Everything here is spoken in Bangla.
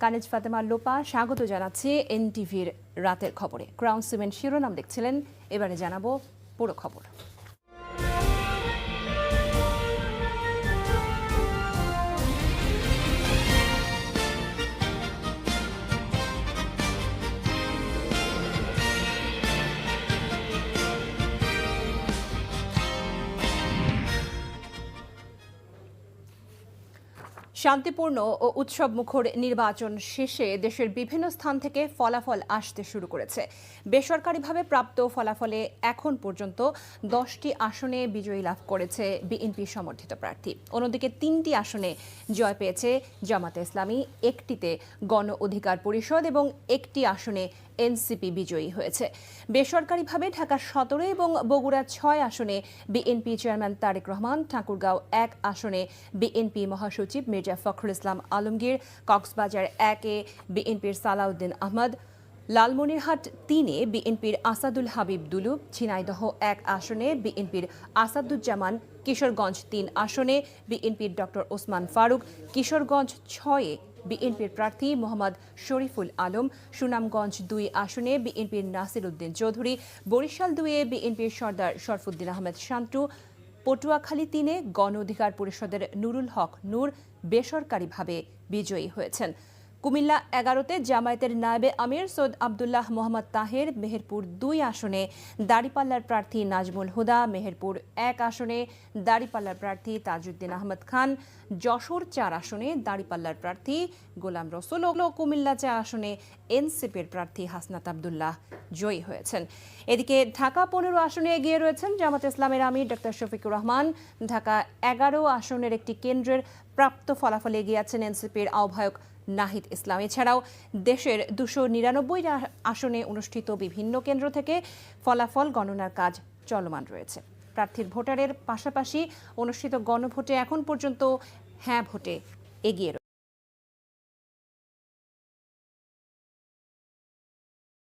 কানিজ ফাতেমা লোপা স্বাগত জানাচ্ছি এনটিভির রাতের খবরে। ক্রাউন সিমেন্ট শিরোনাম দেখছিলেন, এবারে জানাবো পুরো খবর। শান্তিপূর্ণ ও উৎসবমুখর নির্বাচন শেষে দেশের বিভিন্ন স্থান থেকে ফলাফল আসতে শুরু করেছে। বেসরকারিভাবে প্রাপ্ত ফলাফলে এখন পর্যন্ত 10টি আসনে বিজয়ী লাভ করেছে বিএনপি সমর্থিত প্রার্থী। অন্যদিকে 3টি আসনে জয় পেয়েছে জামাতে ইসলামী, একটিতে গণ অধিকার পরিষদ এবং একটি আসনে এনসিপি বিজয়ী হয়েছে। বেসরকারিভাবে ঢাকা 17 এবং বগুড়া 6 আসনে বিএনপি চেয়ারম্যান তারেক রহমান, ঠাকুরগাঁও 1 আসনে বিএনপি মহাসচিব মির্জা ফখরুল ইসলাম আলমগীর, কক্সবাজার 1-এ বিএনপির সালাউদ্দিন আহমদ, লালমনিরহাট 3-এ বিএনপির আসাদুল হাবিব দুলু, ঝিনাইদহ 1 আসনে বিএনপির আসাদুজ্জামান, কিশোরগঞ্জ 3 আসনে বিএনপির ডক্টর ওসমান ফারুক, কিশোরগঞ্জ 6-এ বিএনপির প্রার্থী মোহাম্মদ শরীফুল আলম, সুনামগঞ্জ 2 আসনে বিএনপির নাসির উদ্দিন চৌধুরী, বরিশাল 2-এ বিএনপির সর্দার শরফুদ্দিন আহমেদ শান্টু, পটুয়াখালী 3-এ গণ অধিকার পরিষদের নুরুল হক নূর বেসরকারিভাবে বিজয়ী হয়েছেন। কুমিল্লা 11-তে জামায়াতের নায়েবে আমির সৈয়দ আবদুল্লাহ মোহাম্মদ তাহের, মেহেরপুর 2 আসনে দাড়িপাল্লার প্রার্থী নাজমুল হুদা, মেহেরপুর 1 আসনে দাড়িপাল্লার প্রার্থী তাজউদ্দিন আহমদ খান, যশোর 4 আসনে দাড়িপাল্লার প্রার্থী গোলাম রসুল ও কুমিল্লা 4 আসনে এনসিপির প্রার্থী হাসনাত আবদুল্লাহ জয়ী হয়েছেন। এদিকে ঢাকা 15 আসনে এগিয়ে রয়েছেন জামাত ইসলামের আমির ডক্টর শফিকুর রহমান। ঢাকা 11 আসনের একটি কেন্দ্রের প্রাপ্ত ফলাফলে এগিয়ে আছেন এনসিপির আহ্বায়ক নাহিদ ইসলাম। এছাড়াও দেশের 299 আসনে অনুষ্ঠিত বিভিন্ন কেন্দ্র থেকে ফলাফল গণনার কাজ চলমান রয়েছে। প্রার্থীর ভোটারের পাশাপাশি অনুষ্ঠিত গণভোটে এখন পর্যন্ত হ্যাঁ ভোটে এগিয়ে